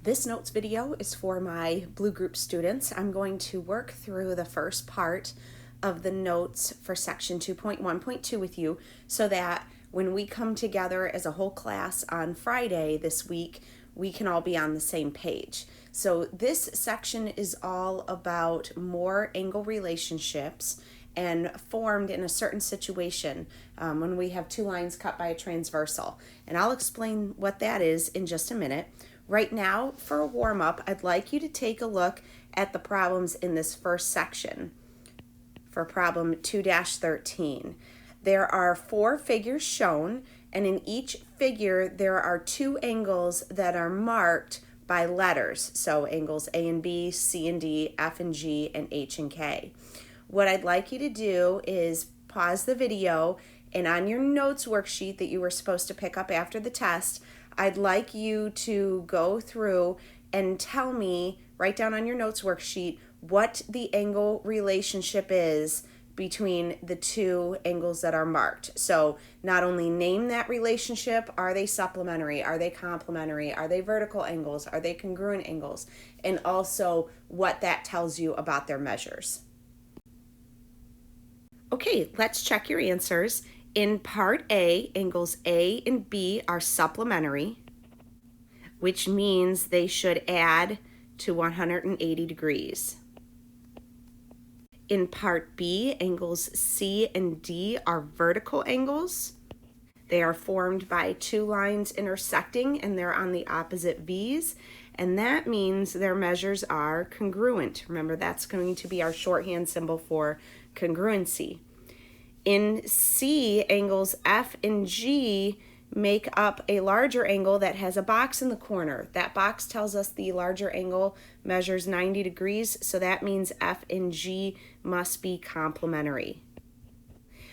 This notes video is for my Blue Group students. I'm going to work through the first part of the notes for section 2.1.2 with you so that when we come together as a whole class on Friday this week, we can all be on the same page. So this section is all about more angle relationships and formed in a certain situation when we have two lines cut by a transversal. And I'll explain what that is in just a minute. Right now, for a warm-up, I'd like you to take a look at the problems in this first section for problem 2-13. There are 4 figures shown, and in each figure there are 2 angles that are marked by letters. So angles A and B, C and D, F and G, and H and K. What I'd like you to do is pause the video, and on your notes worksheet that you were supposed to pick up after the test, I'd like you to go through and tell me, write down on your notes worksheet, what the angle relationship is between the 2 angles that are marked. So not only name that relationship, are they supplementary, are they complementary, are they vertical angles, are they congruent angles, and also what that tells you about their measures. Okay, let's check your answers. In part A, angles A and B are supplementary, which means they should add to 180 degrees. In part B, angles C and D are vertical angles. They are formed by 2 lines intersecting and they're on the opposite V's, and that means their measures are congruent. Remember, that's going to be our shorthand symbol for congruency. In C, angles F and G make up a larger angle that has a box in the corner. That box tells us the larger angle measures 90 degrees, so that means F and G must be complementary,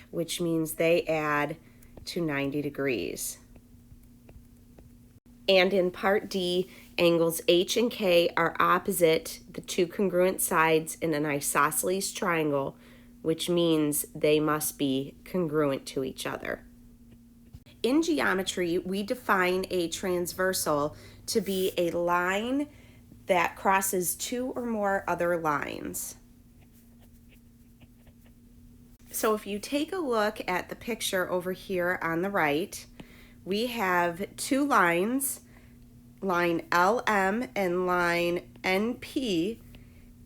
which means they add to 90 degrees. And in part D, angles H and K are opposite the 2 congruent sides in an isosceles triangle, which means they must be congruent to each other. In geometry, we define a transversal to be a line that crosses 2 or more other lines. So if you take a look at the picture over here on the right, we have 2 lines, line LM and line NP,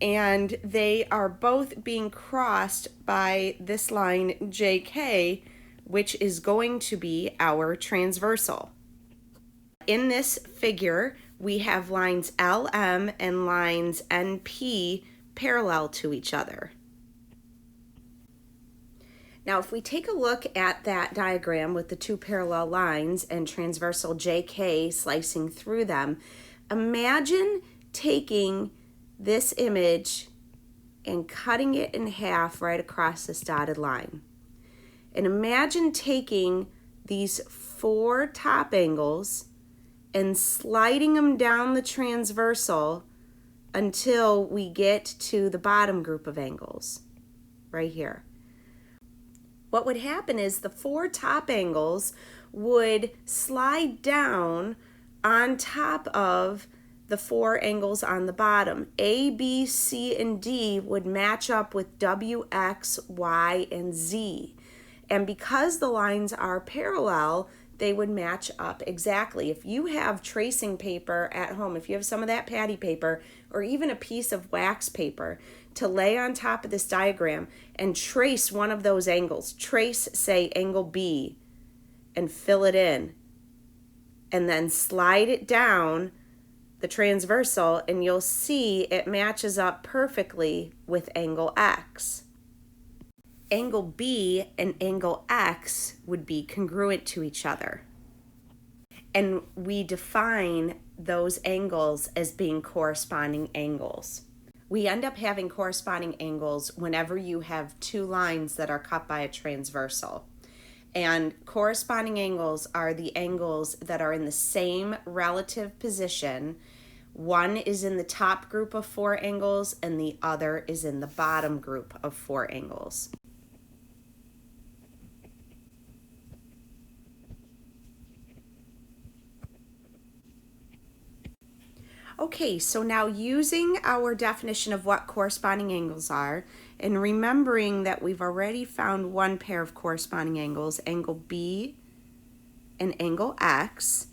and they are both being crossed by this line JK, which is going to be our transversal. In this figure, we have lines LM and lines NP parallel to each other. Now, if we take a look at that diagram with the 2 parallel lines and transversal JK slicing through them, imagine taking this image and cutting it in half right across this dotted line. And imagine taking these 4 top angles and sliding them down the transversal until we get to the bottom group of angles right here. What would happen is the 4 top angles would slide down on top of the 4 angles on the bottom. A, B, C, and D would match up with W, X, Y, and Z. And because the lines are parallel, they would match up exactly. If you have tracing paper at home, if you have some of that patty paper or even a piece of wax paper to lay on top of this diagram and trace one of those angles, trace, say, angle B, and fill it in, and then slide it down the transversal, and you'll see it matches up perfectly with angle X. Angle B and angle X would be congruent to each other. And we define those angles as being corresponding angles. We end up having corresponding angles whenever you have 2 lines that are cut by a transversal. And corresponding angles are the angles that are in the same relative position. One is in the top group of 4 angles and the other is in the bottom group of 4 angles. Okay, so now using our definition of what corresponding angles are, and remembering that we've already found one pair of corresponding angles, angle B and angle X,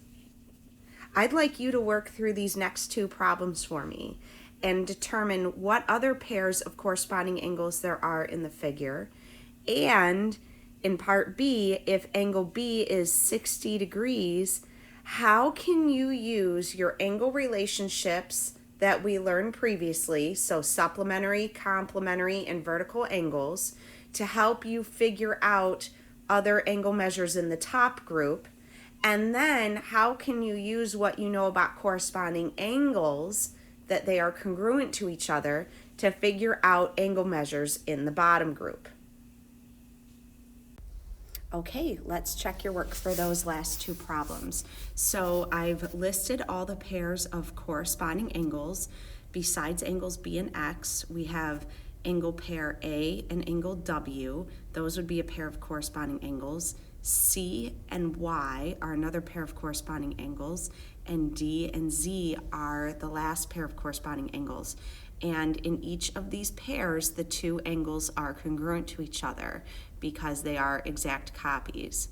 I'd like you to work through these next two problems for me and determine what other pairs of corresponding angles there are in the figure. And in part B, if angle B is 60 degrees, how can you use your angle relationships that we learned previously, so supplementary, complementary, and vertical angles, to help you figure out other angle measures in the top group? And then how can you use what you know about corresponding angles, that they are congruent to each other, to figure out angle measures in the bottom group? Okay, let's check your work for those last two problems. So I've listed all the pairs of corresponding angles. Besides angles B and X, we have angle pair A and angle W. Those would be a pair of corresponding angles. C and Y are another pair of corresponding angles, and D and Z are the last pair of corresponding angles. And in each of these pairs, the two angles are congruent to each other because they are exact copies.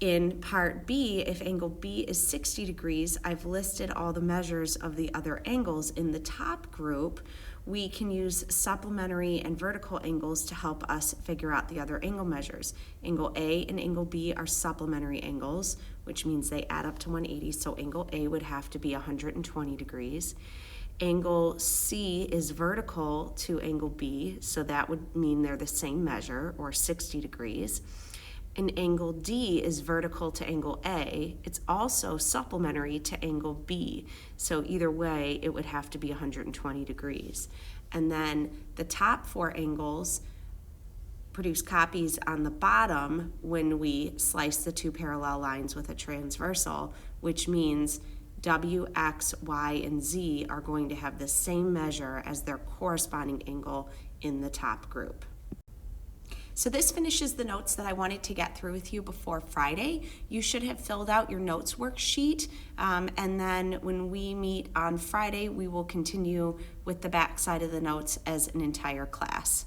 In part B, if angle B is 60 degrees, I've listed all the measures of the other angles. In the top group, we can use supplementary and vertical angles to help us figure out the other angle measures. Angle A and angle B are supplementary angles, which means they add up to 180, so angle A would have to be 120 degrees. Angle C is vertical to angle B, so that would mean they're the same measure, or 60 degrees. And angle D is vertical to angle A. It's also supplementary to angle B, so either way it would have to be 120 degrees. And then the top four angles produce copies on the bottom when we slice the two parallel lines with a transversal, which means W, X, Y, and Z are going to have the same measure as their corresponding angle in the top group. So this finishes the notes that I wanted to get through with you before Friday. You should have filled out your notes worksheet, and then when we meet on Friday, we will continue with the back side of the notes as an entire class.